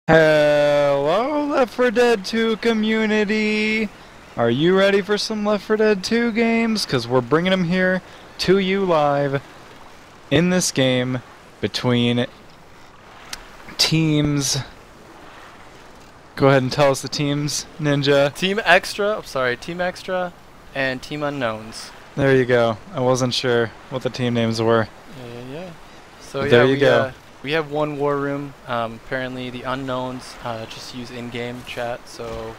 Hello, Left 4 Dead 2 community! Are you ready for some Left 4 Dead 2 games? Because we're bringing them here to you live in this game between teams. Go ahead and tell us the teams, Ninja. Team Extra and Team Unknowns. There you go. I wasn't sure what the team names were. Yeah. So there you go. We have one war room. Apparently the Unknowns just use in-game chat, so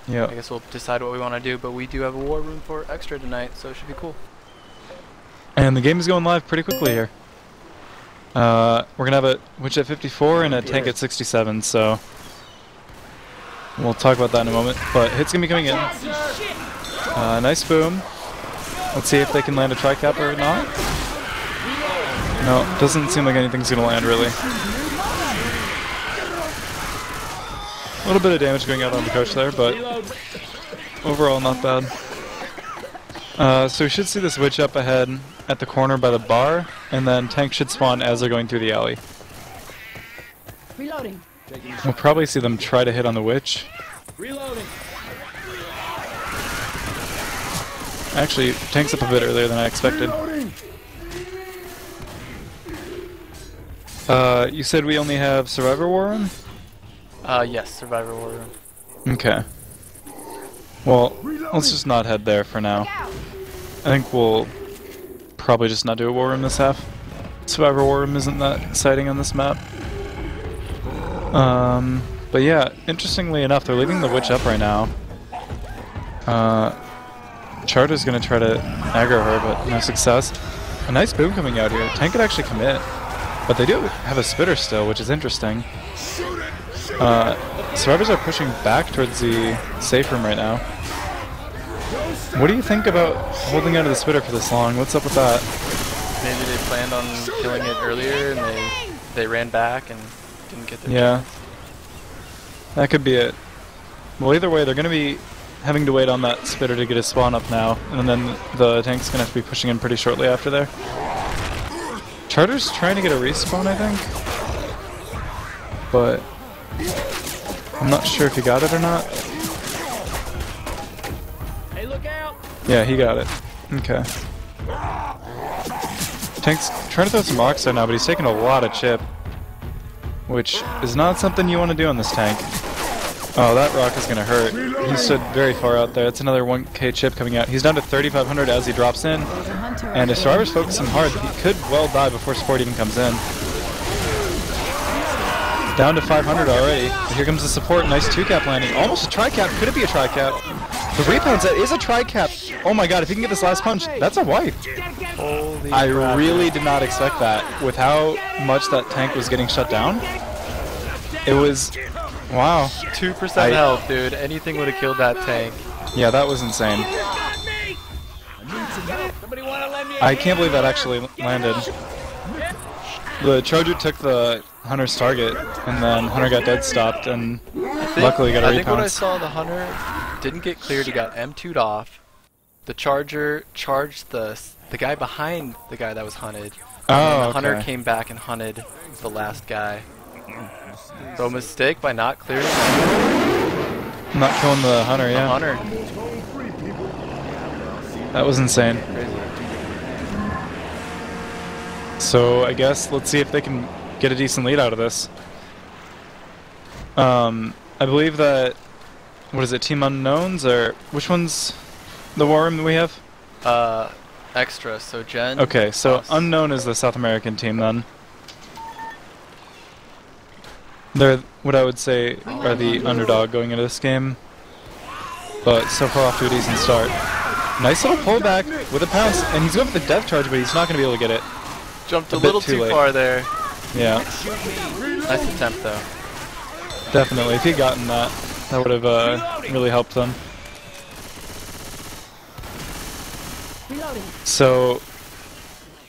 I guess we'll decide what we want to do. But we do have a war room for Extra tonight, so it should be cool. And the game is going live pretty quickly here. We're gonna have a witch at 54 and a tank at 67, so we'll talk about that in a moment. But hit's gonna be coming in. Nice boom. Let's see if they can land a tri-cap or not. No, doesn't seem like anything's gonna land really. A little bit of damage going out on the coach there, but overall not bad. So we should see this witch up ahead at the corner by the bar, and then tank should spawn as they're going through the alley. Reloading. We'll probably see them try to hit on the witch. Reloading. Actually, tank's up a bit earlier than I expected. You said we only have Survivor War Room? Yes, Survivor War Room. Okay. Well, let's just not head there for now. I think we'll probably just not do a War Room this half. Survivor War Room isn't that exciting on this map. But yeah, interestingly enough, they're leaving the witch up right now. Charter's gonna try to aggro her, but no success. A nice boom coming out here. Tank could actually commit. But they do have a spitter still, which is interesting. Survivors are pushing back towards the safe room right now. What do you think about holding onto the spitter for this long? What's up with that? Maybe they planned on killing it earlier and they ran back and didn't get their chance. That could be it. Well, either way, they're going to be having to wait on that spitter to get his spawn up now, and then the tank's going to have to be pushing in pretty shortly after there. Charter's trying to get a respawn, I think, but I'm not sure if he got it or not. Hey, look out! Yeah, he got it. Okay. Tank's trying to throw some rocks there now, but he's taking a lot of chip, which is not something you want to do on this tank. Oh, that rock is going to hurt. He stood very far out there. That's another 1k chip coming out. He's down to 3,500 as he drops in. And if Survivor's focusing hard, he could well die before support even comes in. Down to 500 already. But here comes the support. Nice 2-cap landing. Almost a tri-cap. Could it be a tri-cap? The rebound set is a tri-cap. Oh my god, if he can get this last punch, that's a wipe. Holy I crap. really did not expect that. With how much that tank was getting shut down, it was... Wow. 2% health, dude. Anything would have killed that tank. Yeah, that was insane. I can't believe that actually landed. The Charger took the Hunter's target, and then Hunter got dead stopped, and luckily got a repounce. I think what I saw, the Hunter didn't get cleared. He got M2'd off. The Charger charged the guy behind the guy that was hunted. And the Hunter came back and hunted the last guy. So mistake by not clearing. Not killing the Hunter, yeah. The Hunter. That was insane. Crazy. So I guess let's see if they can get a decent lead out of this. I believe that, what is it, Team Unknowns, or which one's the war room that we have? Extra, so Jen. Okay, so us. Unknown is the South American team then. They're what I would say are the underdog going into this game, but so far off to a decent start. Nice little pullback with a pounce, and he's going for the death charge, but he's not going to be able to get it. Jumped a little too far there. Yeah. Nice attempt though. Definitely. If he'd gotten that, that would have really helped them. Reloading. So,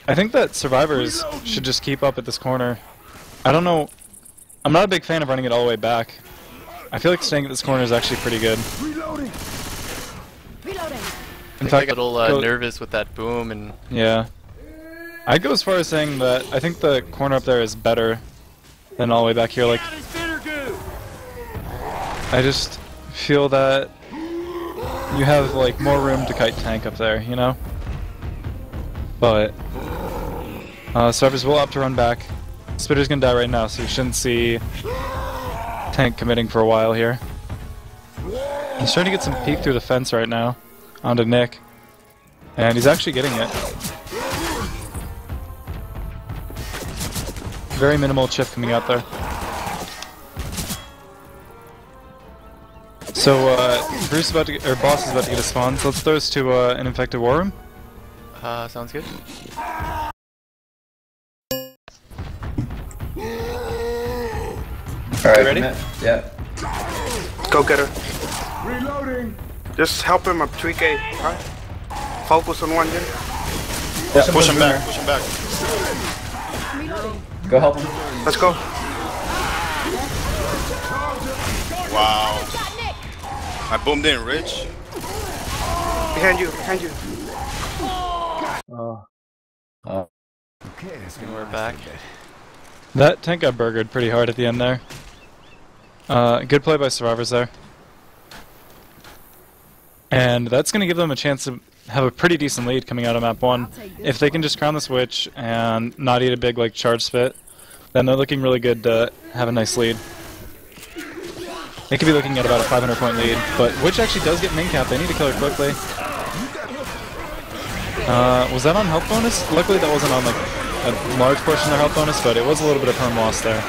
I think that survivors should just keep up at this corner. I don't know. I'm not a big fan of running it all the way back. I feel like staying at this corner is actually pretty good. Reloading. Reloading. In I fact, got a little nervous with that boom and. Yeah. I'd go as far as saying that I think the corner up there is better than all the way back here. Like, I just feel that you have like more room to kite tank up there, you know? But survivors will opt to run back. Spitter's gonna die right now, so you shouldn't see tank committing for a while here. He's trying to get some peek through the fence right now onto Nick, and he's actually getting it. Very minimal chip coming out there. So Bruce is about to get, or Boss is about to get a spawn. So let's throw us to an infected war room. Sounds good. Alright, ready? Yeah. Go get her. Reloading. Just help him up 3K. Alright. Focus on one gen. Yeah, Push him back, push him back. go help him. Let's go. Wow. I boomed in, Rich. Behind you, behind you. And we're back. That tank got burgered pretty hard at the end there. Good play by survivors there. And that's going to give them a chance to have a pretty decent lead coming out of map 1. If they can just crown the switch and not eat a big like charge spit, then they're looking really good to have a nice lead. They could be looking at about a 500-point lead, but Witch actually does get min cap. They need to kill her quickly. Was that on health bonus? Luckily that wasn't on like a large portion of their health bonus, but it was a little bit of perm loss there.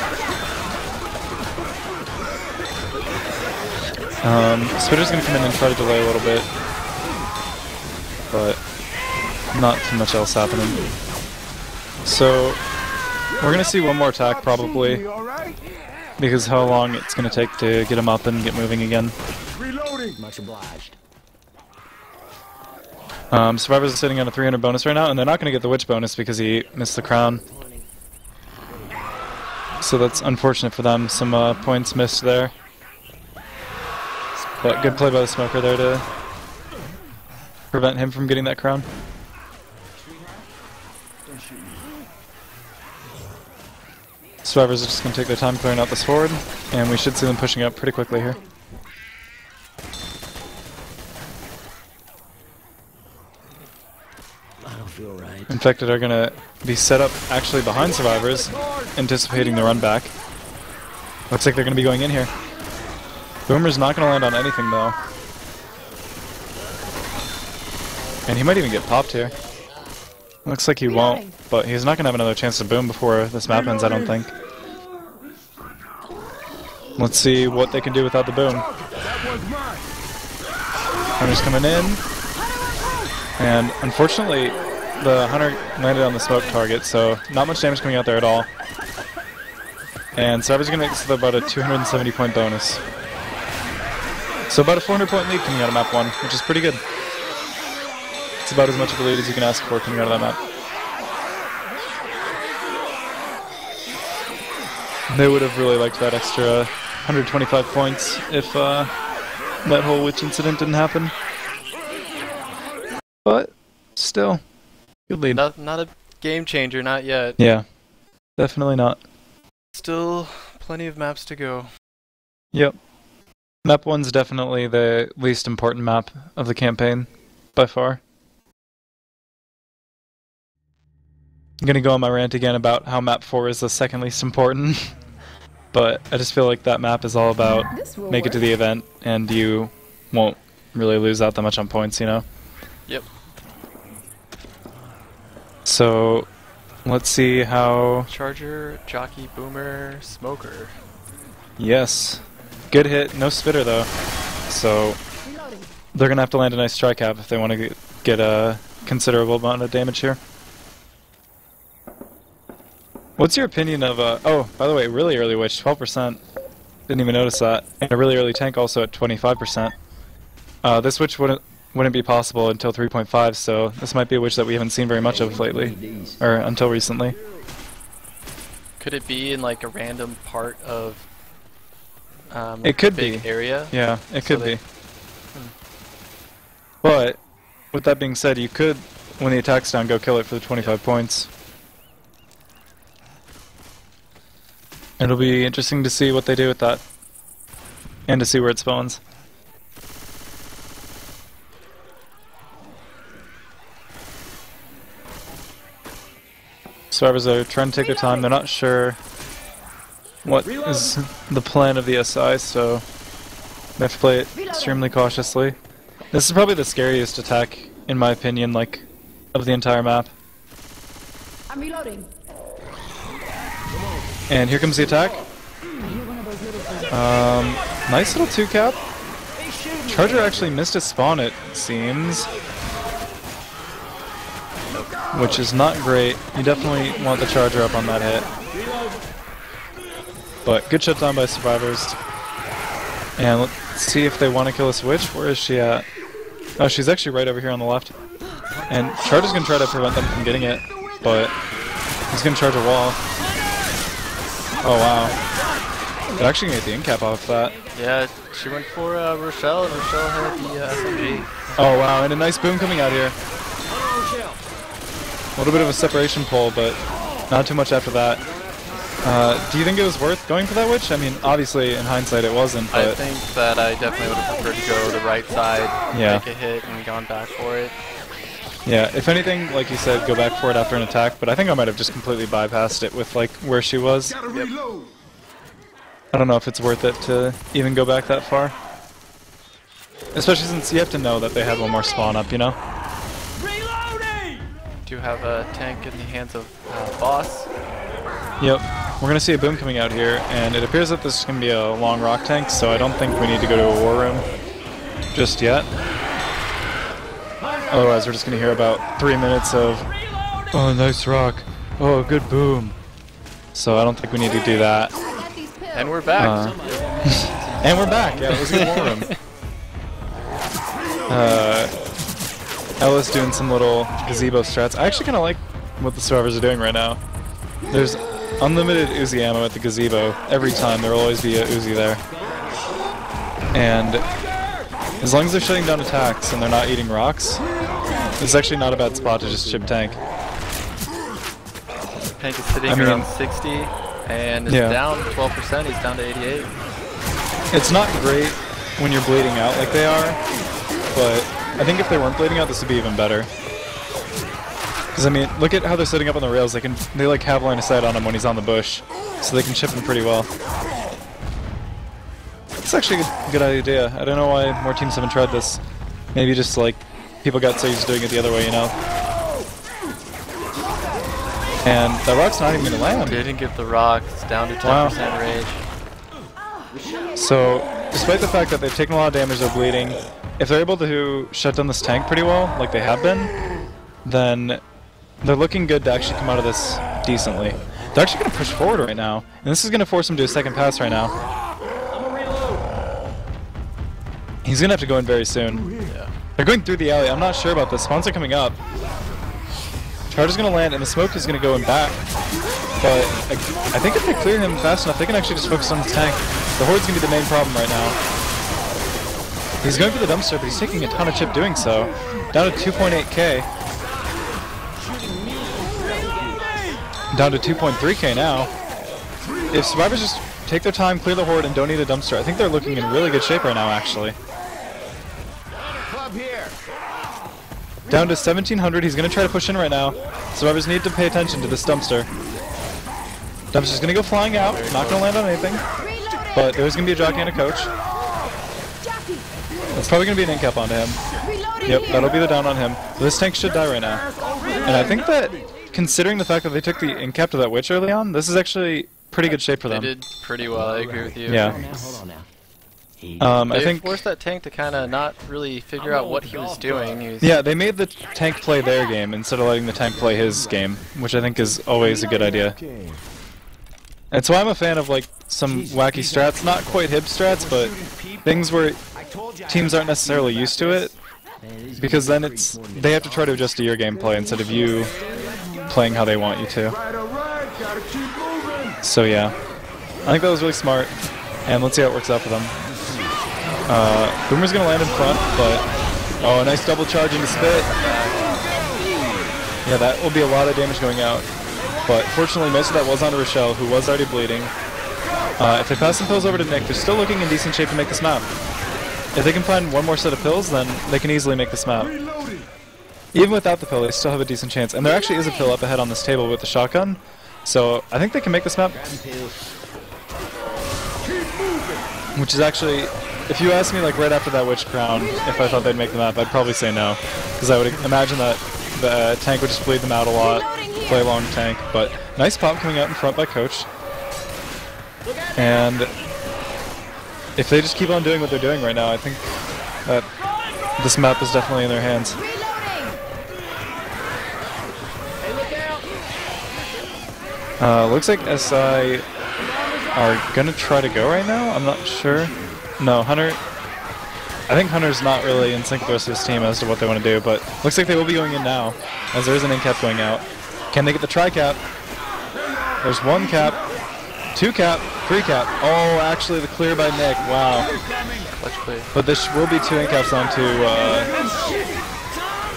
Spitter's gonna come in and try to delay a little bit, but not too much else happening. So we're gonna see one more attack probably, because how long it's gonna take to get him up and get moving again. Reloading. Much obliged. Survivors are sitting on a 300 bonus right now, and they're not gonna get the Witch bonus because he missed the crown. So that's unfortunate for them. Some points missed there. But good play by the smoker there to prevent him from getting that crown. Survivors are just going to take their time clearing out this horde, and we should see them pushing up pretty quickly here. I don't feel right. Infected are going to be set up actually behind survivors, anticipating the run back. Looks like they're going to be going in here. Boomer's not going to land on anything though. And he might even get popped here. Looks like he won't, but he's not going to have another chance to boom before this map ends, I don't think. Let's see what they can do without the boom. Hunter's coming in. And unfortunately, the Hunter landed on the smoke target, so not much damage coming out there at all. And Savage is going to make about a 270-point bonus. So about a 400-point lead coming out of map 1, which is pretty good. It's about as much of a lead as you can ask for coming out of that map. They would have really liked that extra 125 points if that whole witch incident didn't happen. But still, good lead. Not a game changer, not yet. Yeah, definitely not. Still plenty of maps to go. Yep. Map 1's definitely the least important map of the campaign, by far. I'm gonna go on my rant again about how map 4 is the second least important, but I just feel like that map is all about make it to the event, and you won't really lose out that much on points, you know? Yep. So, let's see how... Charger, Jockey, Boomer, Smoker. Yes. Good hit, no spitter though, so they're gonna have to land a nice strike cap if they want to get a considerable amount of damage here. What's your opinion of, oh, by the way, really early witch, 12%. Didn't even notice that. And a really early tank also at 25%. This witch wouldn't be possible until 3.5, so this might be a witch that we haven't seen very much of lately, or until recently. Could it be in like a random part of it could big be area? Yeah, it could be. But with that being said, you could, when the attack's down, go kill it for the 25 points. It'll be interesting to see what they do with that. and to see where it spawns. Survivors are trying to take their time. They're not sure what is the plan of the SI, so they have to play it extremely cautiously. This is probably the scariest attack, in my opinion, like, of the entire map. I'm reloading. And here comes the attack. Nice little 2-cap. Charger actually missed his spawn, it seems. Which is not great. You definitely want the Charger up on that hit. But good shutdown by Survivors. And let's see if they want to kill a Switch. Where is she at? Oh, she's actually right over here on the left. And Charger's going to try to prevent them from getting it, but he's going to charge a wall. Oh, wow. They're actually going to get the in-cap off that. Yeah, she went for Rochelle, and Rochelle had the SMG. Oh, wow, and a nice boom coming out here. A little bit of a separation pull, but not too much after that. Do you think it was worth going for that witch? I mean, obviously, in hindsight, it wasn't, but... I think that I definitely would have preferred to go the right side, yeah, make a hit, and gone back for it. Yeah, if anything, like you said, go back for it after an attack, but I think I might have just completely bypassed it with, like, where she was. Yep. I don't know if it's worth it to even go back that far. Especially since you have to know that they had one more spawn up, you know? Do have a tank in the hands of Boss. Yep. We're going to see a boom coming out here, and it appears that this is going to be a long rock tank, so I don't think we need to go to a war room just yet. Otherwise, we're just going to hear about 3 minutes of, oh, nice rock. Oh, good boom. So I don't think we need to do that. And we're back. And we're back. Yeah, it was a war room. Ella's doing some little gazebo strats. I actually kind of like what the Survivors are doing right now. There's unlimited Uzi ammo at the gazebo every time. There will always be a Uzi there. And as long as they're shutting down attacks and they're not eating rocks, it's actually not a bad spot to just chip tank. Tank is sitting around 60 and is down 12%. He's down to 88. It's not great when you're bleeding out like they are, but I think if they weren't bleeding out, this would be even better. Because I mean, look at how they're sitting up on the rails. They like have line of sight on him when he's on the bush, so they can chip him pretty well. It's actually a good idea. I don't know why more teams haven't tried this. Maybe just like people got so used to doing it the other way, you know. And that rock's not even gonna land. Didn't get the rock. It's down to 10% rage. So, despite the fact that they've taken a lot of damage, they're bleeding. If they're able to shut down this tank pretty well, like they have been, then they're looking good to actually come out of this decently. They're actually going to push forward right now, and this is going to force him to do a second pass right now. He's going to have to go in very soon. Yeah. They're going through the alley. I'm not sure about this. Spawns are coming up. Charge is going to land, and the smoke is going to go in back. But I think if they clear him fast enough, they can actually just focus on the tank. The Horde's going to be the main problem right now. He's going for the dumpster, but he's taking a ton of chip doing so. Down to 2.8k. Down to 2.3k now. If Survivors just take their time, clear the Horde, and don't need a dumpster, I think they're looking in really good shape right now, actually. Down to 1700, he's going to try to push in right now. Survivors need to pay attention to this dumpster. Dumpster's going to go flying out, not going to land on anything. But there's going to be a jockey and a coach. That's probably going to be an in-cap onto him. Yep, that'll be the down on him. This tank should die right now. And I think that, considering the fact that they took the in-cap to that witch early on, this is actually pretty good shape for them. They did pretty well, I agree with you. Yeah. I think forced that tank to kind of not really figure out what he was doing. Yeah, they made the tank play their game instead of letting the tank play his game, which I think is always a good idea. And so I'm a fan of like some wacky strats, not quite hip strats, but things where teams aren't necessarily used to it, because then they have to try to adjust to your gameplay instead of you playing how they want you to. So yeah, I think that was really smart, and let's see how it works out for them. Boomer's gonna land in front, but oh, a nice double charge into spit. Yeah, that will be a lot of damage going out. But fortunately, most of that was onto Rochelle, who was already bleeding. If they pass some pills over to Nick, they're still looking in decent shape to make this map. If they can find one more set of pills, then they can easily make this map. Even without the pill, they still have a decent chance. And there actually is a pill up ahead on this table with the shotgun, so I think they can make this map. Which is actually, if you asked me like right after that witch crown, if I thought they'd make the map, I'd probably say no. Because I would imagine that the tank would just bleed them out a lot, play a long tank. But nice pop coming out in front by Coach. And if they just keep on doing what they're doing right now, I think that this map is definitely in their hands. Looks like SI are gonna try to go right now. I'm not sure. No, Hunter. I think Hunter's not really in sync with the rest of his team as to what they want to do, but looks like they will be going in now, as there is an in cap going out. Can they get the tri-cap? There's 1 cap, 2 cap, 3 cap. Oh, actually the clear by Nick. Wow. Clutch clear. But there will be 2 in caps onto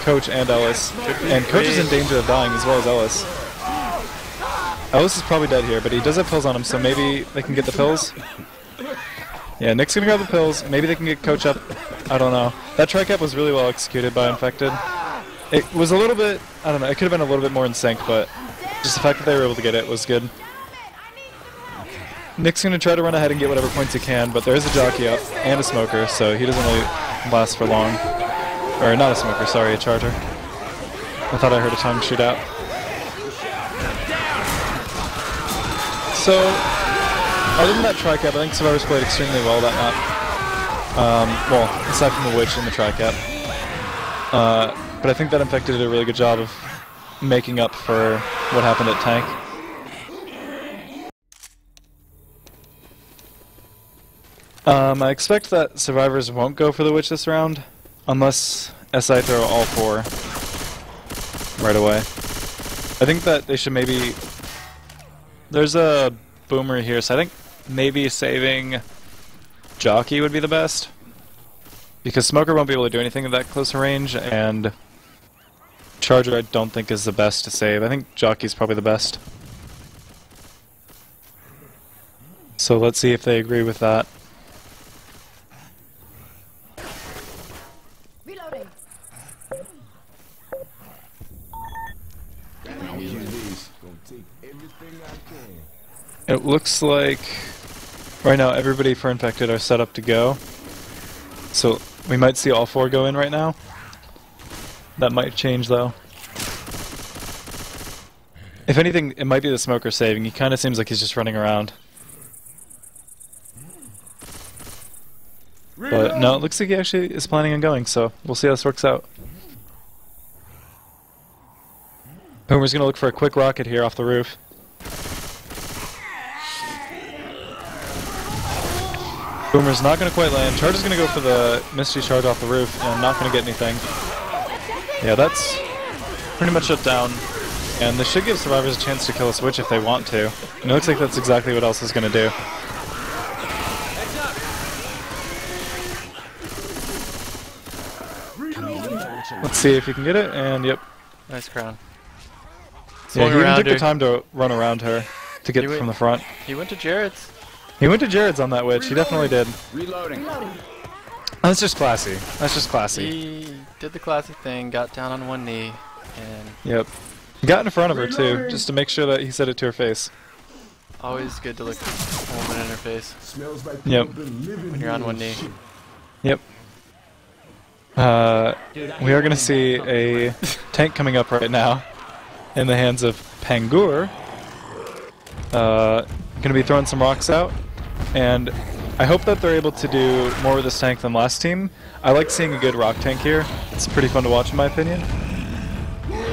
Coach and Ellis, and Coach is in danger of dying as well as Ellis. Ellis is probably dead here, but he does have pills on him, so maybe they can get the pills. Yeah, Nick's gonna grab the pills. Maybe they can get Coach up. I don't know. That tri-cap was really well executed by Infected. It was a little bit, I don't know, it could have been a little bit more in sync, but just the fact that they were able to get it was good. Nick's gonna try to run ahead and get whatever points he can, but there is a jockey up and a smoker, so he doesn't really last for long. Or not a smoker, sorry, a charger. I thought I heard a tongue shoot out. So, other than that tri-cap, I think Survivors played extremely well that map. Well, aside from the Witch and the tri-cap. But I think that Infected did a really good job of making up for what happened at Tank. I expect that Survivors won't go for the Witch this round, unless SI throw all 4 right away. I think that they should maybe... There's a boomer here, so I think maybe saving Jockey would be the best. Because Smoker won't be able to do anything at that close range, and Charger I don't think is the best to save. I think Jockey's probably the best. So let's see if they agree with that. Reloading. It looks like right now everybody for Infected are set up to go. So we might see all 4 go in right now. That might change though. If anything, it might be the Smoker saving. He kind of seems like he's just running around. But no, it looks like he actually is planning on going, so we'll see how this works out. Boomer's gonna look for a quick rocket here off the roof. Boomer's not going to quite land. Charger's going to go for the Misty Charge off the roof and not going to get anything. Yeah, that's pretty much shut down. And this should give Survivors a chance to kill a Switch if they want to. And it looks like that's exactly what Elsa is going to do. Let's see if you can get it, and yep. Nice crown. Yeah, he even took the time to run around her to get from the front. He went to Jared's. He went to Jared's on that Witch. He definitely did. Reloading. That's just classy. That's just classy. He did the classic thing, got down on 1 knee, and... Yep. He got in front of her, too, just to make sure that he said it to her face. Always good to look a woman in her face. Yep. When you're on 1 knee. Yep. We are going to see a tank coming up right now in the hands of Pangur. Going to be throwing some rocks out, and I hope that they're able to do more with this tank than last team. I like seeing a good rock tank here. It's pretty fun to watch in my opinion.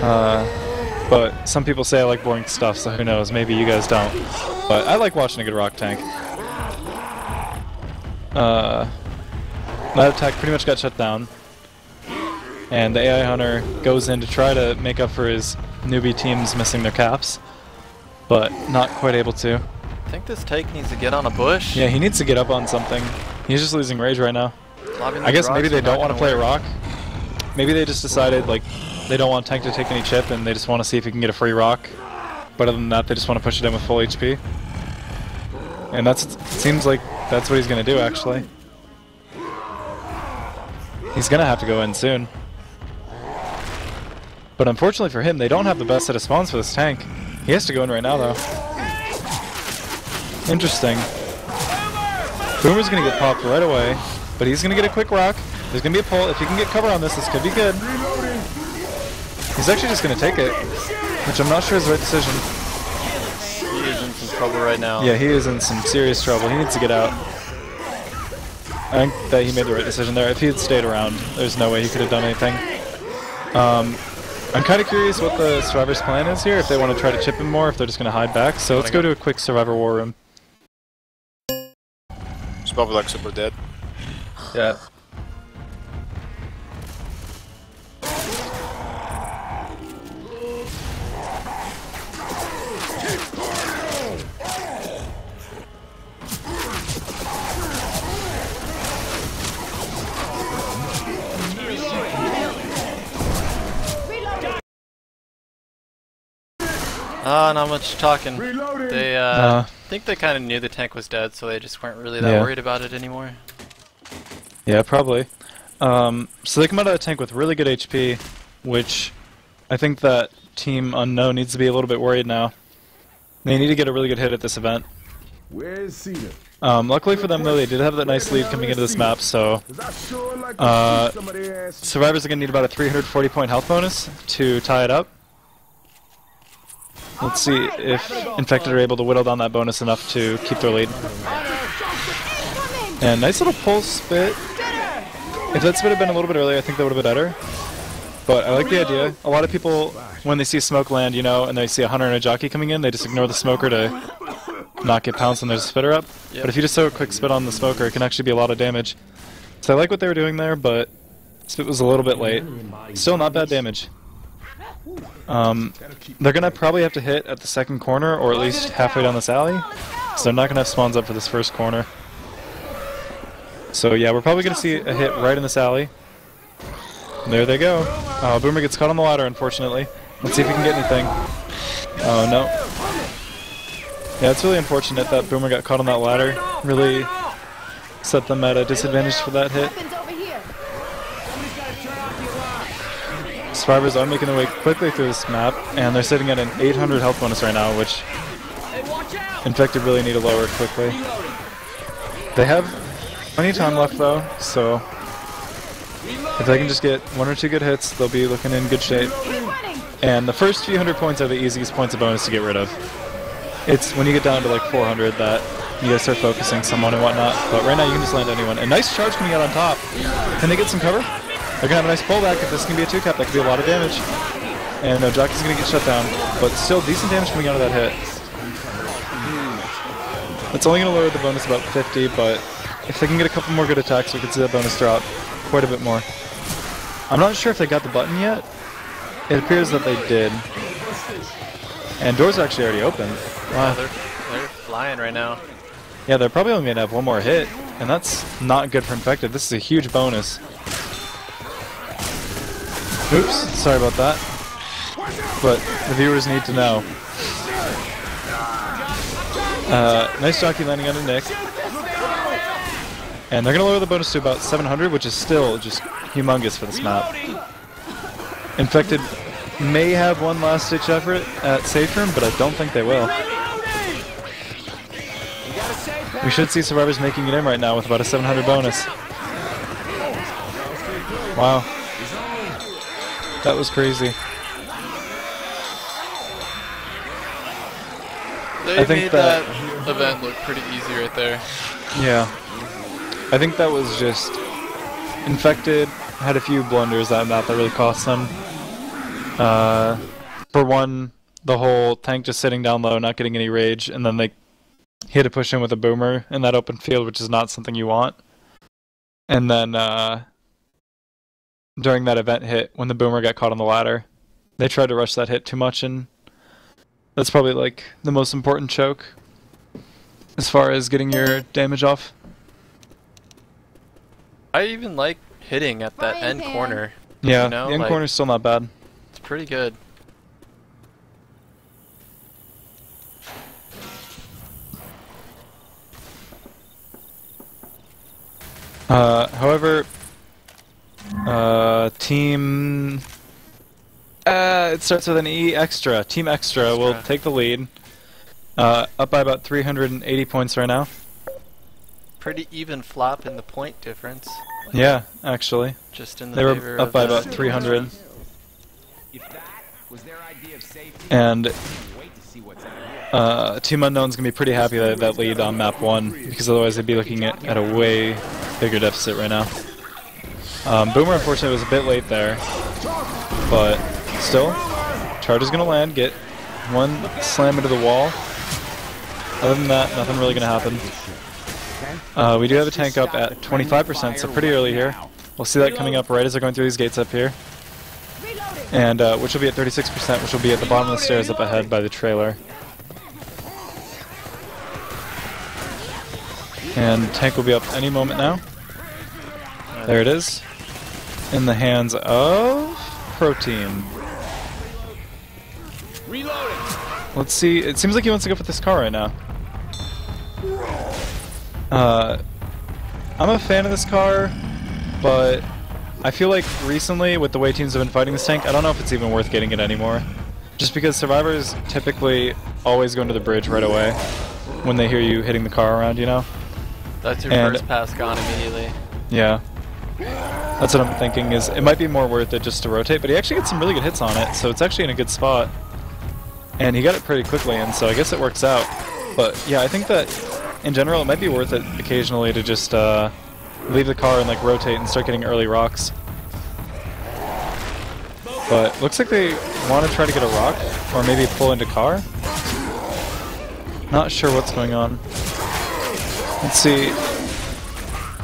But some people say I like boring stuff, so who knows, maybe you guys don't. But I like watching a good rock tank. That attack pretty much got shut down. And the AI Hunter goes in to try to make up for his newbie teams missing their caps, but not quite able to. I think this tank needs to get on a bush. Yeah, he needs to get up on something. He's just losing rage right now. I guess maybe they don't want to play a rock. Maybe they just decided like they don't want Tank to take any chip and they just want to see if he can get a free rock. But other than that, they just want to push it in with full HP. And it seems like that's what he's gonna do, actually. He's gonna have to go in soon. But unfortunately for him, they don't have the best set of spawns for this tank. He has to go in right now, though. Interesting. Boomer's gonna get popped right away, but he's gonna get a quick rock. There's gonna be a pull. If he can get cover on this could be good. He's actually just gonna take it, which I'm not sure is the right decision. He is in some trouble right now. Yeah, he is in some serious trouble. He needs to get out. I think that he made the right decision there. If he had stayed around, there's no way he could have done anything. I'm kind of curious what the Survivor's plan is here, if they want to try to chip him more, if they're just going to hide back. So let's go to a quick Survivor war room. He's probably like super dead. Yeah. Not much talking. They think they kind of knew the tank was dead, so they just weren't really that worried about it anymore. Yeah, probably. So they come out of the tank with really good HP, which I think that Team Unknown needs to be a little bit worried now. They need to get a really good hit at this event. Where's Cena? Luckily for them, though, they did have that nice lead coming into this map, so Survivors are going to need about a 340 point health bonus to tie it up. Let's see if Infected are able to whittle down that bonus enough to keep their lead. And nice little pulse spit. If that spit had been a little bit earlier, I think that would have been better. But I like the idea. A lot of people, when they see smoke land, you know, and they see a hunter and a jockey coming in, they just ignore the smoker to not get pounced when there's a spitter up. But if you just throw a quick spit on the smoker, it can actually be a lot of damage. So I like what they were doing there, but spit was a little bit late. Still not bad damage. They're gonna probably have to hit at the second corner, or at least halfway down this alley. So they're not gonna have spawns up for this first corner. So yeah, we're probably gonna see a hit right in this alley. There they go. Boomer gets caught on the ladder, unfortunately. Let's see if he can get anything. Oh no. Yeah, it's really unfortunate that Boomer got caught on that ladder. Really set them at a disadvantage for that hit. Survivors are making their way quickly through this map, and they're sitting at an 800 health bonus right now, which Infected really need to lower quickly. They have plenty of time left though, so if they can just get one or two good hits, they'll be looking in good shape. And the first few hundred points are the easiest points of bonus to get rid of. It's when you get down to like 400 that you gotta start focusing someone and whatnot, but right now you can just land anyone. A nice charge coming out on top. Can they get some cover? They're gonna have a nice pullback. If this can be a 2-cap, that could be a lot of damage. And Jockey's gonna get shut down, but still decent damage coming out of that hit. It's only gonna lower the bonus about 50, but if they can get a couple more good attacks, we could see that bonus drop quite a bit more. I'm not sure if they got the button yet. It appears that they did. And doors are actually already open. Wow. They're flying right now. Yeah, they're probably only gonna have one more hit, and that's not good for Infected. This is a huge bonus. Oops, sorry about that. But the viewers need to know. Nice jockey landing on a Nick. And they're going to lower the bonus to about 700, which is still just humongous for this map. Infected may have one last-ditch effort at Safe Room, but I don't think they will. We should see Survivors making it in right now with about a 700 bonus. Wow. That was crazy. They made that event look pretty easy right there. Yeah. I think that was just Infected had a few blunders that map that really cost them. For one, the whole tank just sitting down low, not getting any rage, and then they had to push in with a boomer in that open field, which is not something you want. And then during that event hit, when the boomer got caught on the ladder, they tried to rush that hit too much, and that's probably like the most important choke as far as getting your damage off. I even like hitting at that end corner. Yeah, you know, the end corner's still not bad. It's pretty good. However, team... it starts with an E extra. Team Extra will take the lead. Up by about 380 points right now. Pretty even flop in the point difference. Yeah, actually. Just in the They were favor up of by about 300. And Team Unknown's going to be pretty happy that that lead on map 1, because otherwise they'd be looking at a way bigger deficit right now. Boomer, unfortunately, was a bit late there. But still, charge is going to land, get one slam into the wall. Other than that, nothing really going to happen. We do have a tank up at 25%, so pretty early here. We'll see that coming up right as they're going through these gates up here. And which will be at 36%, which will be at the bottom of the stairs up ahead by the trailer. And tank will be up any moment now. There it is. In the hands of Protein. Let's see, it seems like he wants to go for this car right now. I'm a fan of this car, but I feel like recently, with the way teams have been fighting this tank, I don't know if it's even worth getting it anymore. Just because survivors typically always go into the bridge right away when they hear you hitting the car around, you know? That's your first pass gone immediately. Yeah. That's what I'm thinking, is it might be more worth it just to rotate, but he actually gets some really good hits on it, so it's actually in a good spot. And he got it pretty quickly, and so I guess it works out. But yeah, I think that in general it might be worth it occasionally to just leave the car and like rotate and start getting early rocks. But looks like they want to try to get a rock, or maybe pull into car. Not sure what's going on. Let's see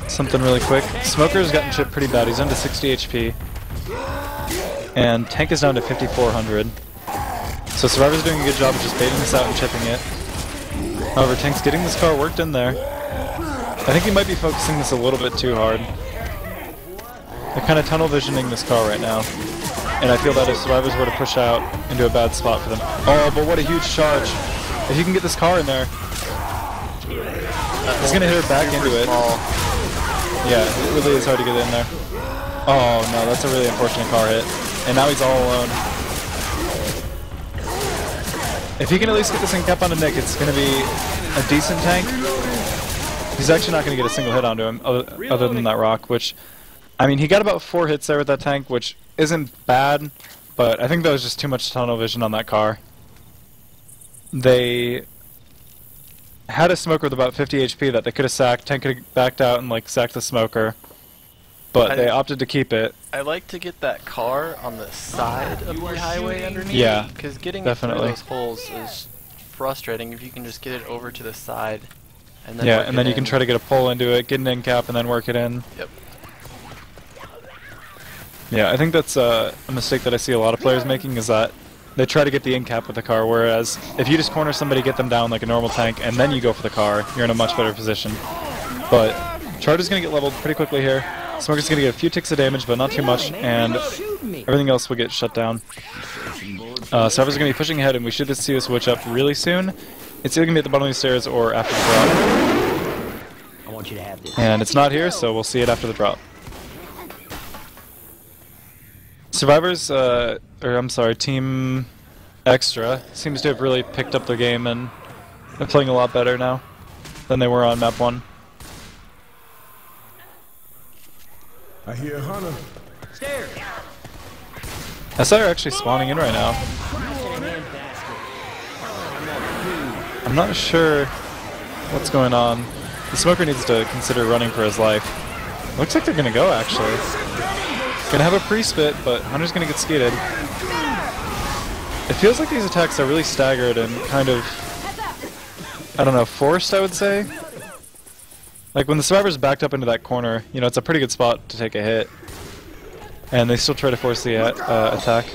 something really quick. Smoker's gotten chipped pretty bad. He's down to 60 HP. And tank is down to 5400. So Survivor's doing a good job of just baiting this out and chipping it. However, Tank's getting this car worked in there. I think he might be focusing this a little bit too hard. They're kind of tunnel visioning this car right now. And I feel that if Survivors were to push out into a bad spot for them... Oh, but what a huge charge. If you can get this car in there... He's going to hit her back into it. Yeah, it really is hard to get in there. Oh no, that's a really unfortunate car hit. And now he's all alone. If he can at least get this thing cap onto Nick, it's going to be a decent tank. He's actually not going to get a single hit onto him, other than that rock, which... I mean, he got about 4 hits there with that tank, which isn't bad, but I think that was just too much tunnel vision on that car. They had a smoker with about 50 HP that they could have sacked. Tank could have backed out and like sacked the smoker, but they opted to keep it. I like to get that car on the side of the highway underneath. Yeah, because getting definitely. it through those holes is frustrating if you can just get it over to the side. And then yeah, and then you can try to get a pull into it, get an end cap, and then work it in. Yep. Yeah, I think that's a mistake that I see a lot of players making, is that they try to get the end cap with the car, whereas if you just corner somebody, get them down like a normal tank, and then you go for the car, you're in a much better position. But Charge is going to get leveled pretty quickly here. Smoker's going to get a few ticks of damage, but not too much, and everything else will get shut down. Servers are going to be pushing ahead, and we should see this switch up really soon. It's either going to be at the bottom of the stairs or after the drop. I want you to have this. And it's not here, so we'll see it after the drop. Survivors, or I'm sorry, Team Extra seems to have really picked up their game and they're playing a lot better now than they were on map 1. I hear Hunter. SI are actually spawning in right now. I'm not sure what's going on. The Smoker needs to consider running for his life. Looks like they're gonna go, actually. Gonna have a pre-spit, but Hunter's gonna get skated. It feels like these attacks are really staggered and kind of, I don't know, forced, I would say. Like when the Survivor's backed up into that corner, you know, it's a pretty good spot to take a hit. And they still try to force the attack.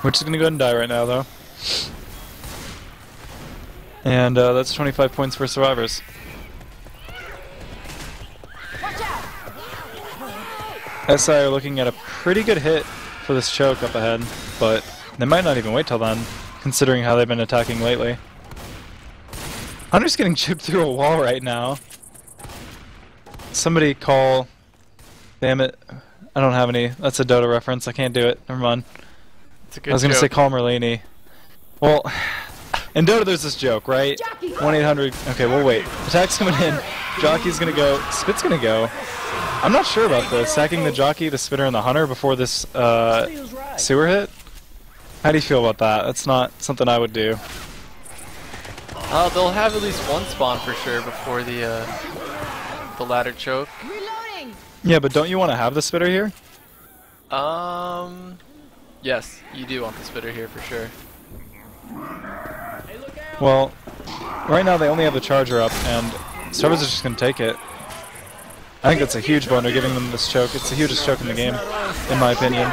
Which is gonna go ahead and die right now, though. And that's 25 points for Survivors. SI are looking at a pretty good hit for this choke up ahead, but they might not even wait till then, considering how they've been attacking lately. Hunter's getting chipped through a wall right now. somebody call... Damn it. I don't have any. That's a Dota reference. I can't do it. Never mind. It's a good I was going to say joke. call Merlini. Well, in Dota there's this joke, right? 1-800... Okay, we'll wait. Attack's coming in. Jockey's going to go. Spit's going to go. I'm not sure about this. Sacking the jockey, the spitter, and the hunter before this sewer hit? How do you feel about that? That's not something I would do. They'll have at least one spawn for sure before the ladder choke. Yeah, but don't you want to have the spitter here? Yes, you do want the spitter here for sure. Well, right now they only have the charger up, and Starbucks is just going to take it. I think that's a huge blunder, giving them this choke. It's the hugest choke in the game, in my opinion.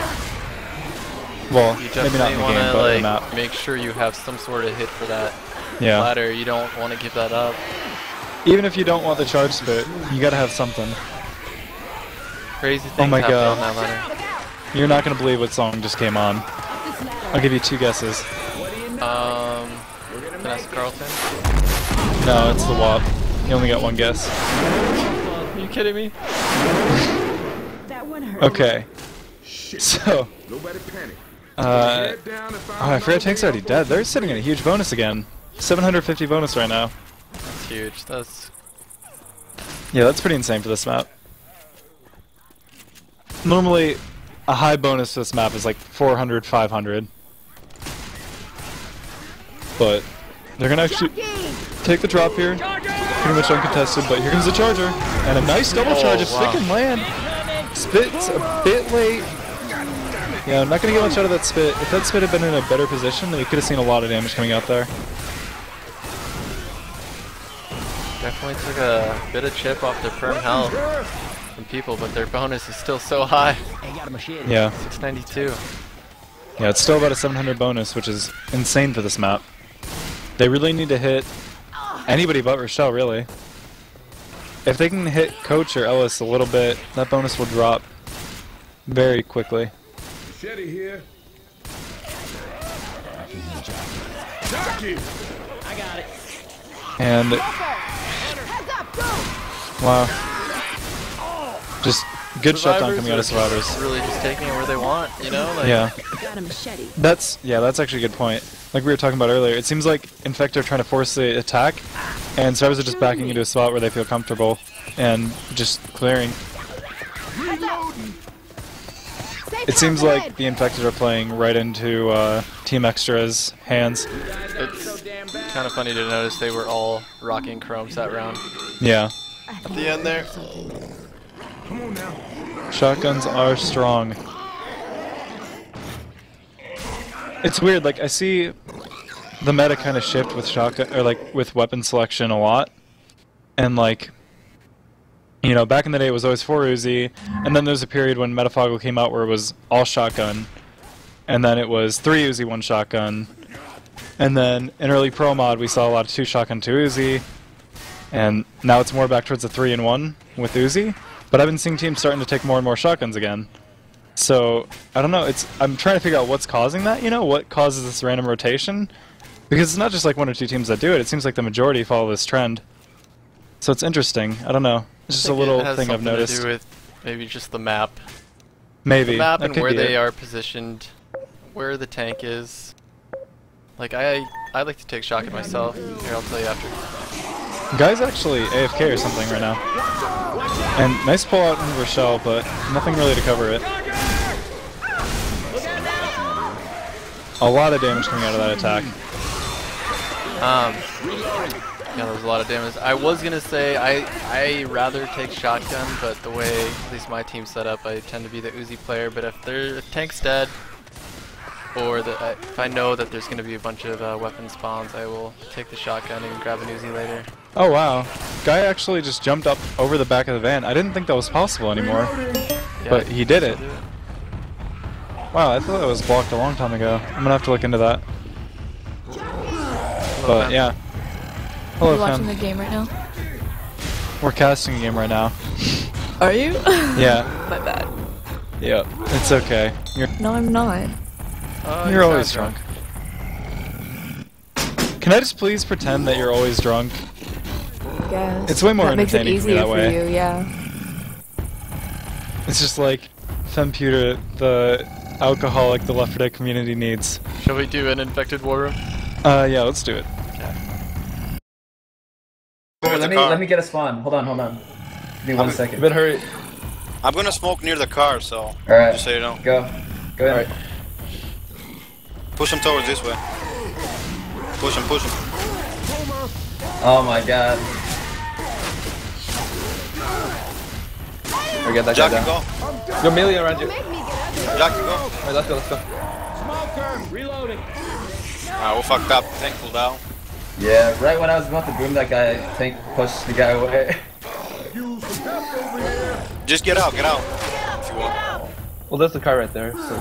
Well, You maybe not in the game, but in the map. make sure you have some sort of hit for that Yeah. ladder. You don't want to give that up. Even if you don't want the charge spit, you gotta have something. Crazy things Oh my happen God. on that ladder. You're not gonna believe what song just came on. I'll give you 2 guesses. Vanessa Carlton? No, it's the WAP. You only got 1 guess. Are you kidding me? That one hurt. Okay. So, Nobody panic. I forgot Tank's already dead. They're sitting at a huge bonus again. 750 bonus right now. That's huge. That's Yeah, that's pretty insane for this map. Normally, a high bonus for this map is like 400, 500. But they're gonna actually take the drop here. Pretty much uncontested, but here comes the charger. And a nice double charge if Spit can land. Spit's a bit late. Yeah, I'm not gonna get much out of that Spit. If that Spit had been in a better position, then we could have seen a lot of damage coming out there. definitely took a bit of chip off their perm health from people, but their bonus is still so high. Yeah. 692. Yeah, it's still about a 700 bonus, which is insane for this map. They really need to hit anybody but Rochelle, really. If they can hit Coach or Ellis a little bit, that bonus will drop very quickly. Machete here. Jockey. And wow, just good shutdown coming out of Survivors. Really just taking it where they want, you know? Like, Yeah, Got a machete. that's actually a good point. Like we were talking about earlier, it seems like Infector are trying to force the attack, and Survivors are just backing into a spot where they feel comfortable and just clearing. It seems like the Infected are playing right into Team Extra's hands. It's kind of funny to notice they were all rocking chromes that round. Yeah. At the end there. Come on now. Shotguns are strong. It's weird, like I see the meta kind of shift with shotgun or like with weapon selection a lot. And like, you know, back in the day it was always 4 Uzi, and then there's a period when Metafoggle came out where it was all shotgun, and then it was 3 Uzi, 1 shotgun, and then in early pro mod we saw a lot of 2 shotgun, 2 Uzi, and now it's more back towards the 3 and 1 with Uzi, but I've been seeing teams starting to take more and more shotguns again. So, I don't know, I'm trying to figure out what's causing that, you know, what causes this random rotation, because it's not just like 1 or 2 teams that do it, it seems like the majority follow this trend. So it's interesting, I don't know. It's just a little thing I've noticed. It has something to do with maybe just the map. Maybe. The map that and could where be they it. are positioned, where the tank is. Like, I like to take shotgun myself. Here, I'll tell you after. Guy's actually AFK or something right now. And nice pull out from Rochelle, but nothing really to cover it. A lot of damage coming out of that attack. Yeah, there was a lot of damage. I was gonna say I rather take shotgun, but the way at least my team's set up, I tend to be the Uzi player. But if tank's dead, or if I know that there's gonna be a bunch of weapon spawns, I will take the shotgun and grab an Uzi later. Oh wow. Guy actually just jumped up over the back of the van. I didn't think that was possible anymore. Yeah, But he did it. do Wow, I thought that was blocked a long time ago. I'm gonna have to look into that. But man. yeah. Are Hello, you watching Fem. the game right now? We're casting a game right now. Are you? Yeah. My bad. Yep. It's okay. No, I'm not. You're always drunk. Can I just please pretend that you're always drunk? I guess. It's way more that makes it entertaining for me easier that way. for you, yeah. It's just like Femputer, the alcoholic the Left 4 Dead community needs. Shall we do an infected war room? Yeah, let's do it. Go with the Let car. me get a spawn. Hold on. Give me 1 second. But hurry. I'm gonna smoke near the car, so Alright. just so you know. Go in. Alright. Push him towards this way. Push him. Oh my god. We get that guy Jackie, down. go. Yo, melee around you. Jackie, go. Alright, let's go. Reloading. We fucked up. Tank pulled out. Yeah, right when I was about to boom that guy, tank pushed the guy away. Use some pep over here. Just get out. If you want. Well, there's the car right there, so...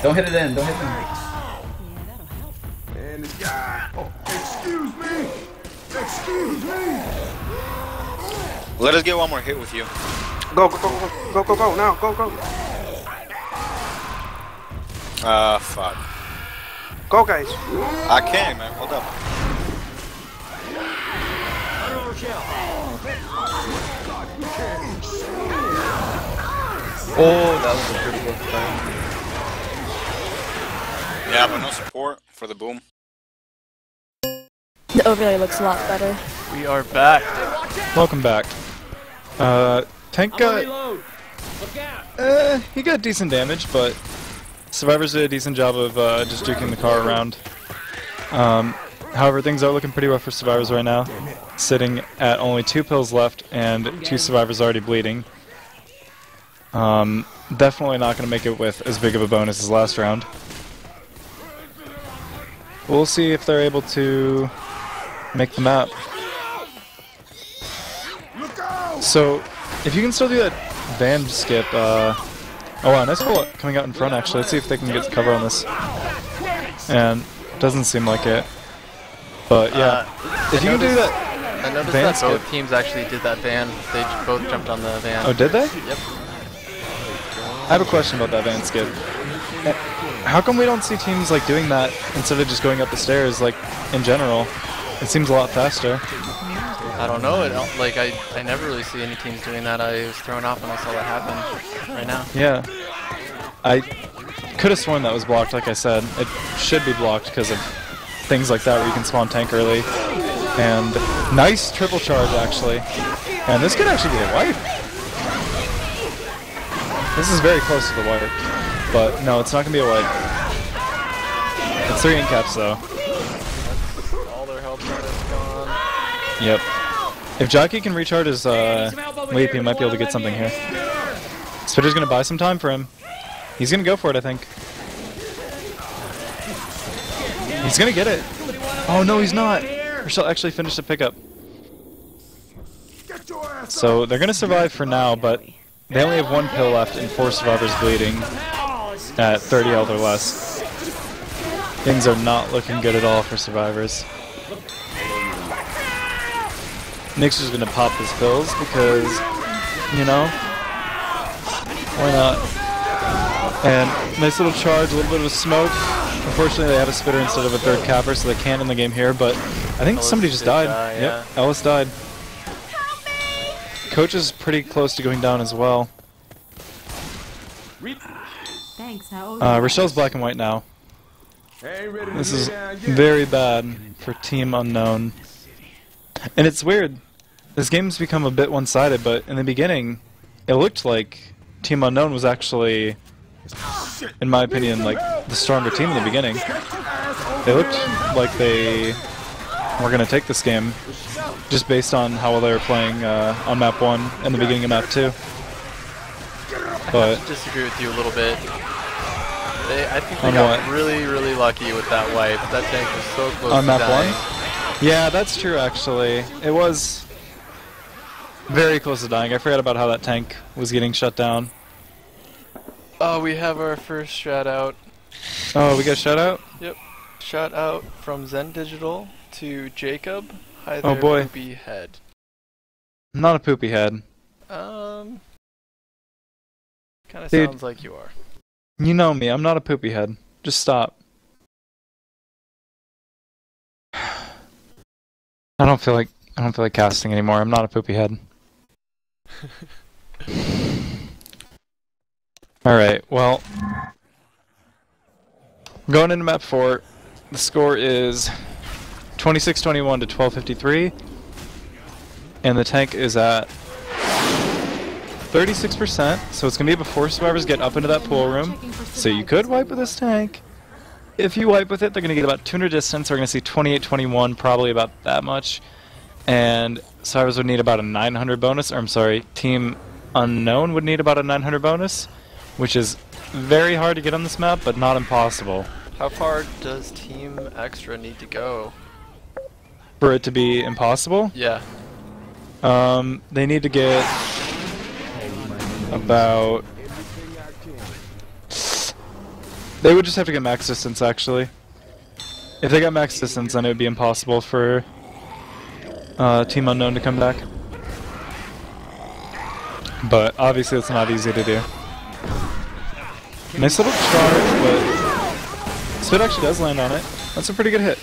Don't hit it in, don't hit him. And this guy. Oh, excuse me. Let us get one more hit with you. Go now, go. Fuck. Go, guys. I can't, man. Hold up. Oh, that was a pretty good fight. Yeah, but no support for the boom. The overlay looks a lot better. We are back. Welcome back. Tank got... he got decent damage, but Survivors did a decent job of just juking the car around. However, things are looking pretty rough for Survivors right now. Sitting at only 2 pills left and 2 Survivors already bleeding. Definitely not going to make it with as big of a bonus as last round. We'll see if they're able to make the map. So, if you can still do that van skip, oh wow, nice pull coming out in front actually. Let's see if they can get cover on this. And doesn't seem like it. But yeah, if you can do that I noticed van that skip. both teams actually did that van. They both jumped on the van. Oh, did they? Yep. I have a question about that van skip. How come we don't see teams like doing that instead of just going up the stairs like in general? It seems a lot faster. I don't know. Like I never really see any teams doing that. I was thrown off when I saw that happen right now. Yeah. I could have sworn that was blocked, like I said. It should be blocked because of things like that where you can spawn tank early. And nice triple charge, actually. And this could actually be a wipe. This is very close to the wipe. But no, it's not going to be a wipe. It's 3 incaps, though. All their health is gone. Yep. If Jockey can recharge his leap, he might be able to get something here. Spitter's going to buy some time for him. He's going to go for it, I think. He's going to get it. Oh, no, he's not. Rochelle actually finished the pickup. So they're going to survive for now, but they only have 1 pill left and 4 survivors bleeding at 30 health or less. Things are not looking good at all for survivors. Nick's just going to pop his pills because, you know, why not? And nice little charge, a little bit of a smoke. Unfortunately, they have a spitter instead of a 3rd capper, so they can't in the game here, but I think somebody just died. Yep, Ellis died. Coach is pretty close to going down as well. Thanks. Rochelle's black and white now. This is very bad for Team Unknown. And it's weird. This game's become a bit one-sided, but in the beginning, it looked like Team Unknown was actually, in my opinion, like the stronger team in the beginning. They looked like they were going to take this game just based on how well they were playing on map 1 and the beginning of map 2. But I disagree with you a little bit. I think they on got what? really, really lucky with that wipe. That tank was so close on to map dying. 1? Yeah, that's true actually. It was very close to dying. I forgot about how that tank was getting shut down. Oh, we have our first shout out. Oh, we got a shout out? Yep. Shout out from Zen Digital to Jacob. Hi there, Oh boy. poopy head. I'm not a poopy head. Kind of Dude. sounds like you are. You know me, I'm not a poopy head. Just stop. I don't feel like casting anymore. I'm not a poopy head. Alright, well, going into map 4, the score is 26-21 to 12-53, and the tank is at 36%, so it's going to be before survivors get up into that pool room, so you could wipe with this tank. If you wipe with it, they're going to get about 200 distance, we're going to see 28-21, probably about that much, and survivors would need about a 900 bonus, or I'm sorry, Team Unknown would need about a 900 bonus, which is very hard to get on this map, but not impossible. How far does Team Extra need to go? For it to be impossible? Yeah. They need to get about... They would just have to get max distance, actually. If they got max distance, then it would be impossible for Team Unknown to come back. But obviously it's not easy to do. Nice little charge, but Spit actually does land on it. That's a pretty good hit.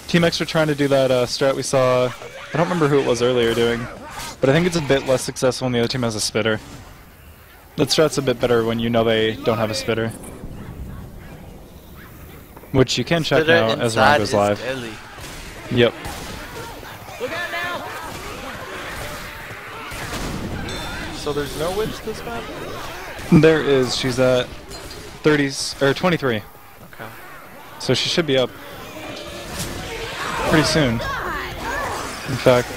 Team Extra trying to do that strat we saw, I don't remember who it was earlier doing, but I think it's a bit less successful when the other team has a spitter. That strat's a bit better when you know they don't have a spitter. Which you can check now as round goes live. Yep. Look out now! So there's no witch this map? There is. She's at 30s or 23. Okay. So she should be up pretty soon. In fact,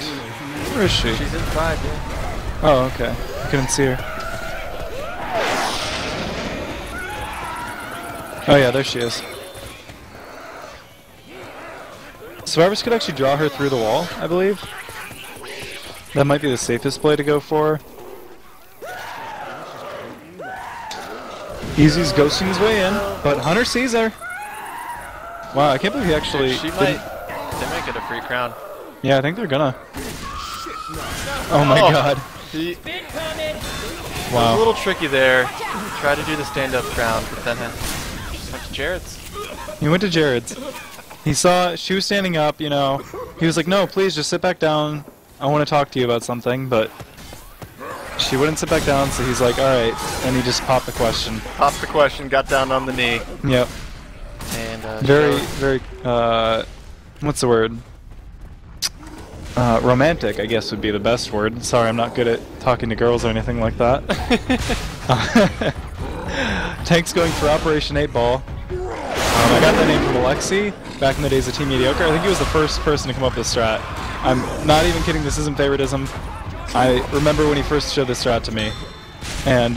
where is she? She's in 5, yeah. Oh, okay. I couldn't see her. Oh yeah, there she is. Survivors could actually draw her through the wall, I believe. That might be the safest play to go for. Easy's ghosting his way in, but Hunter sees her. Wow, I can't believe he actually They might get a free crown. Yeah, I think they're gonna. Oh my god. It Wow. was a little tricky there. Try to do the stand-up crown, but then just went to Jared's. He went to Jared's. He saw she was standing up, you know. He was like, no, please just sit back down. I want to talk to you about something, but she wouldn't sit back down, so he's like, alright. And he just popped the question. Popped the question, got down on the knee. Yep. And very, what's the word? Romantic, I guess would be the best word. Sorry, I'm not good at talking to girls or anything like that. Tank's going for Operation 8 Ball. I got that name from Alexi back in the days of Team Mediocre. I think he was the first person to come up with this strat. I'm not even kidding, this isn't favoritism. I remember when he first showed this strat to me. And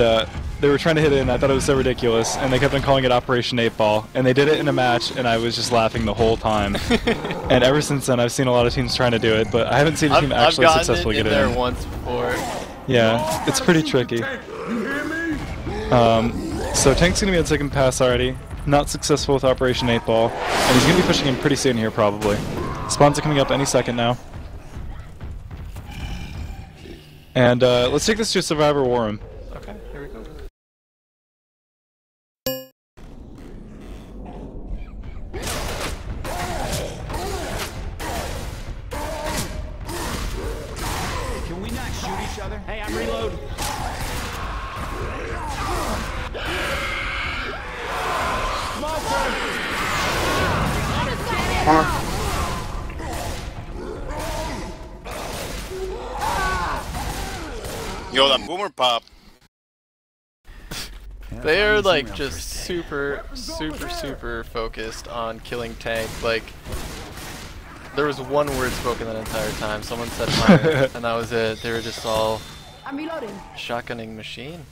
they were trying to hit it and I thought it was so ridiculous. And they kept on calling it Operation 8 Ball. And they did it in a match and I was just laughing the whole time. And ever since then I've seen a lot of teams trying to do it, but I haven't seen a team actually successfully get it in. There once before. Yeah, it's pretty tricky. So Tank's gonna be on second pass already. Not successful with Operation 8 Ball. And he's gonna be pushing in pretty soon here probably. Spawns are coming up any second now. And let's take this to Survivor War Room. Okay, here we go. Can we not shoot each other? Hey, I'm reloading. Yo, that boomer pop. They're like just super focused on killing Tank. Like, there was one word spoken that entire time. Someone said Hunter, and that was it. They were just all I'm reloading. shotgunning machine.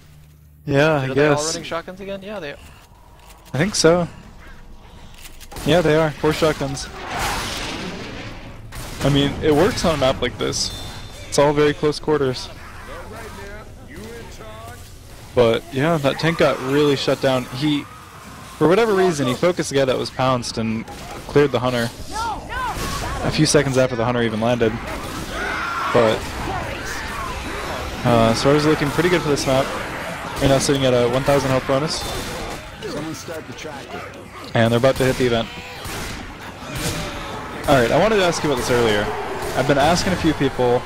Yeah, I Are they all guess. running shotguns again? Yeah, they. I think so. Yeah, they are. 4 shotguns. I mean, it works on a map like this. It's all very close quarters. But yeah, that tank got really shut down. He, for whatever reason, he focused the guy that was pounced and cleared the hunter a few seconds after the hunter even landed. But Survivor's looking pretty good for this map. Right now sitting at a 1,000 health bonus. Someone start the tractor. And they're about to hit the event. Alright, I wanted to ask you about this earlier. I've been asking a few people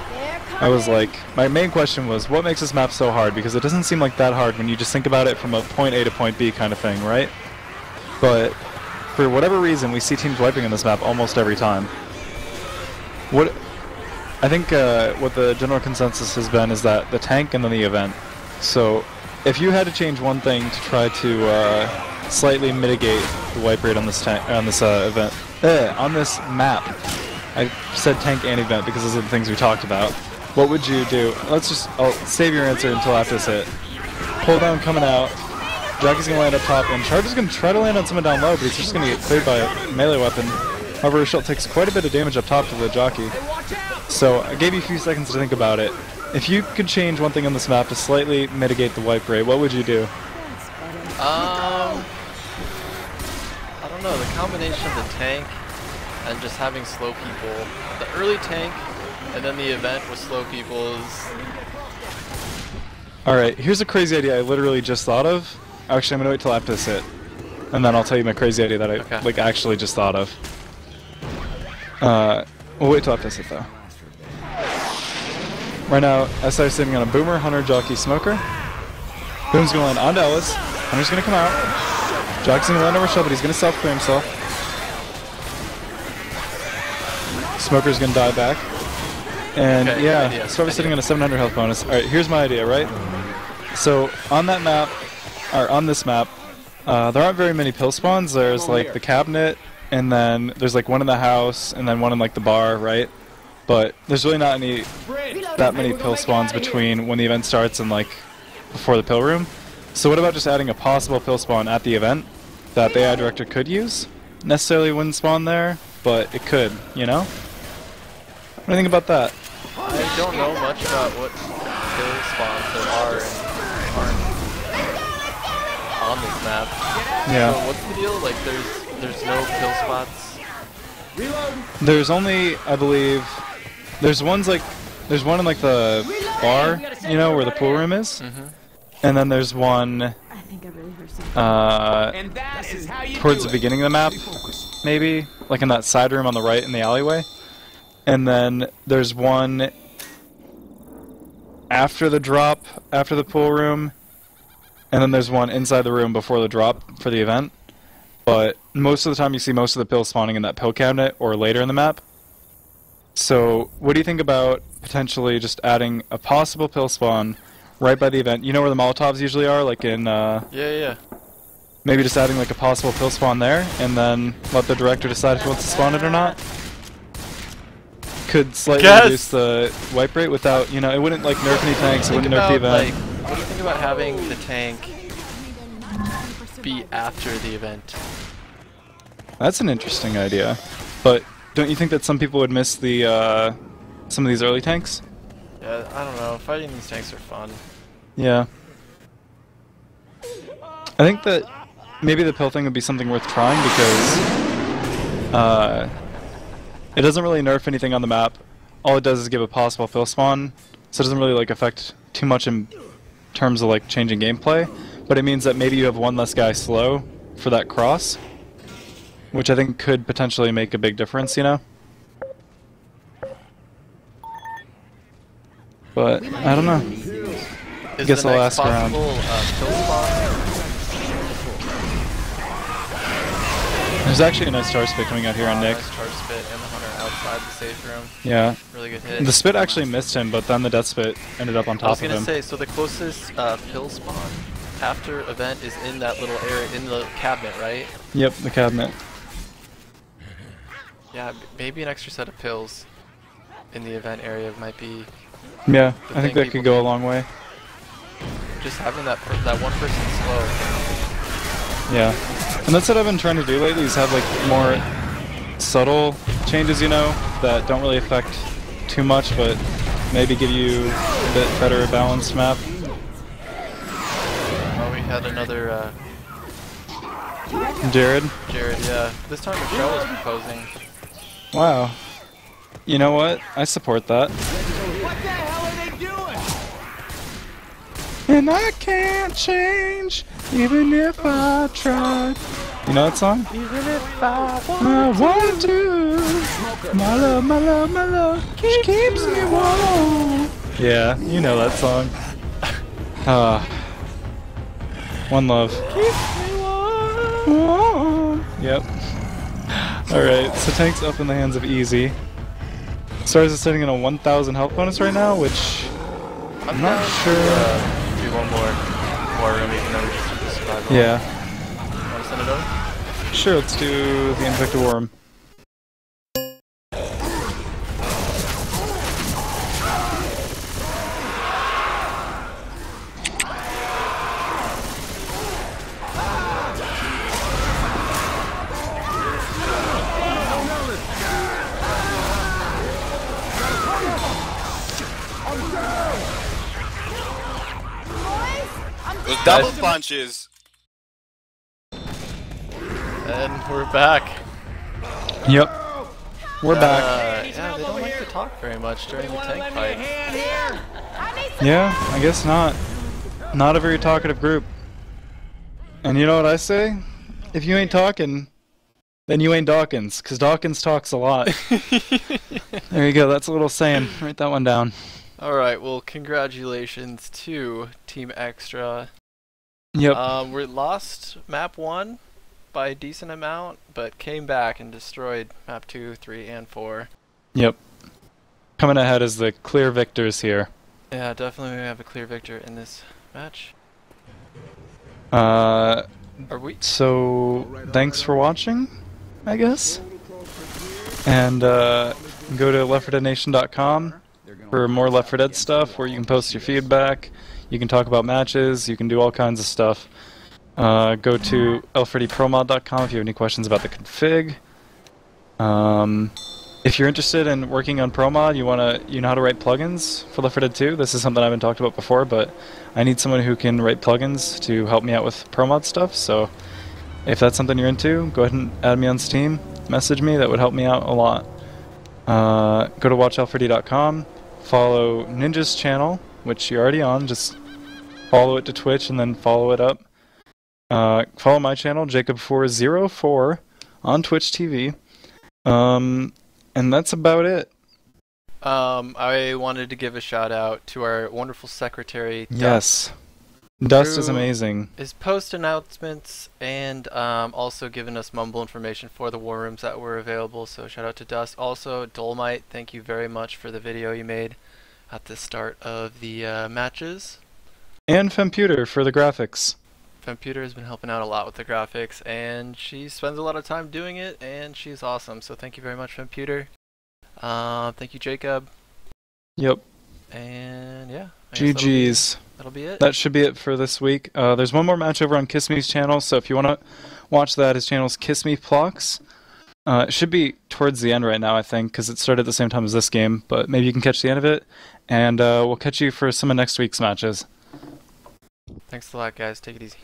I was like, my main question was, what makes this map so hard? Because it doesn't seem like that hard when you just think about it from a point A to point B kind of thing, right? But for whatever reason, we see teams wiping on this map almost every time. What I think what the general consensus has been is that the tank and then the event. So if you had to change one thing to try to slightly mitigate the wipe rate on this event, on this map, I said tank and event because those are the things we talked about. What would you do? I'll save your answer until after this hit. Pull down coming out. Jockey's gonna land up top, and Charger's gonna try to land on someone down low, but he's just gonna get cleared by a melee weapon. However, Shell takes quite a bit of damage up top to the jockey. So I gave you a few seconds to think about it. If you could change one thing on this map to slightly mitigate the wipe rate, what would you do? I don't know, the combination of the tank and just having slow people. The early tank and then the event with slow people is... Alright, here's a crazy idea I literally just thought of. Actually, I'm gonna wait till after this hit. And then I'll tell you my crazy idea that I like actually just thought of. We'll wait till after this hit though. Right now, SI is sitting on a Boomer, Hunter, Jockey, Smoker. Boom's gonna land onto Ellis. Hunter's gonna come out. Jockey's gonna land over Shell, but he's gonna self-clear himself. Smoker's gonna die back. And yeah, Star's sitting on a 700 health bonus. Alright, here's my idea, right? So, on that map, or on this map, there aren't very many pill spawns. There's like the cabinet, and then there's like one in the house, and then one in like the bar, right? But there's really not that many pill spawns between when the event starts and like before the pill room. So what about just adding a possible pill spawn at the event that the AI director could use? Necessarily wouldn't spawn there, but it could, you know? What do you think about that? I don't know much about what pill spawns there are and aren't on this map. Yeah. So what's the deal? Like there's no pill spots? There's only, I believe, there's one in like the bar, you know, where the pool room is. And then there's one towards the beginning of the map, maybe, like in that side room on the right in the alleyway. And then there's one after the drop, after the pool room, and then there's one inside the room before the drop for the event. But most of the time you see most of the pills spawning in that pill cabinet or later in the map. So what do you think about potentially just adding a possible pill spawn right by the event? You know where the Molotovs usually are, like in Yeah. maybe just adding like a possible pill spawn there, and then let the director decide if he wants to spawn it or not? Could slightly reduce the wipe rate without, you know, it wouldn't like nerf any tanks, it wouldn't nerf the event. What do you think about having the tank be after the event? That's an interesting idea, but don't you think that some people would miss the some of these early tanks? Yeah, I don't know. Fighting these tanks are fun. Yeah. I think that maybe the pill thing would be something worth trying because it doesn't really nerf anything on the map. All it does is give a possible pill spawn, so it doesn't really like affect too much in terms of like changing gameplay. But it means that maybe you have one less guy slow for that cross, which I think could potentially make a big difference, you know? But, I don't know. I guess I'll ask around. There's actually a nice charge spit coming out here on Nick. Nice charge spit and the Hunter outside the safe room. Yeah. Really good hit. The spit actually missed him, but then the death spit ended up on top of him. I was gonna say, so the closest pill spawn after event is in that little area, in the cabinet, right? Yep, the cabinet. Yeah, maybe an extra set of pills in the event area might be... Yeah, I think that could go a long way. Just having that one person slow. Yeah, and that's what I've been trying to do lately, is have like more subtle changes, you know, that don't really affect too much, but maybe give you a bit better balanced map. Oh, we had another Jared, yeah. This time Michelle was proposing. Wow. You know what? I support that. What the hell are they doing? And I can't change, even if I tried. You know that song? Even if I want to. My love, she keeps me warm. Yeah, you know that song. One love. Yep. Alright, so tank's up in the hands of Easy. Stars is sitting in a 1,000 health bonus right now, which I'm not sure. Do one more room, even though we just did the survival. Yeah. Want to send it over? Sure, let's do the infected worm. Those double punches. And we're back. Yep. We're back. Yeah, they don't like to talk very much during the tank fight. Yeah, I guess not. Not a very talkative group. And you know what I say? If you ain't talking, then you ain't Dawkins, because Dawkins talks a lot. There you go, that's a little saying. Write that one down. Alright, well, congratulations to Team Extra. Yep. We lost map 1 by a decent amount, but came back and destroyed map 2, 3, and 4. Yep. Coming ahead as the clear victors here. Yeah, definitely we have a clear victor in this match. Are we? So, thanks for watching, I guess. And go to left4deadnation.com for more Left 4 Dead stuff, where you can post your feedback, you can talk about matches, you can do all kinds of stuff. Go to l4dpromod.com if you have any questions about the config. If you're interested in working on ProMod, you know how to write plugins for Left 4 Dead 2. This is something I haven't talked about before, but I need someone who can write plugins to help me out with ProMod stuff. So if that's something you're into, go ahead and add me on Steam, message me, that would help me out a lot. Go to WatchL4D.com, follow Ninja's channel, which you're already on, just follow it to Twitch and then follow it up. Follow my channel, Jacob404, on Twitch TV. And that's about it. I wanted to give a shout out to our wonderful secretary, Yes. Dust is amazing. His post announcements and also giving us mumble information for the war rooms that were available, so shout out to Dust. Also, Dolmite, thank you very much for the video you made at the start of the matches. And Femputer for the graphics. Femputer has been helping out a lot with the graphics, and she spends a lot of time doing it, and she's awesome. So thank you very much, Femputer. Thank you, Jacob. Yep. And yeah. GG's. That'll be it. That should be it for this week. There's one more match over on Kiss Me's channel, so if you want to watch that, his channel's Kiss Me Plox. It should be towards the end right now, I think, because it started at the same time as this game, but maybe you can catch the end of it, and we'll catch you for some of next week's matches. Thanks a lot, guys. Take it easy.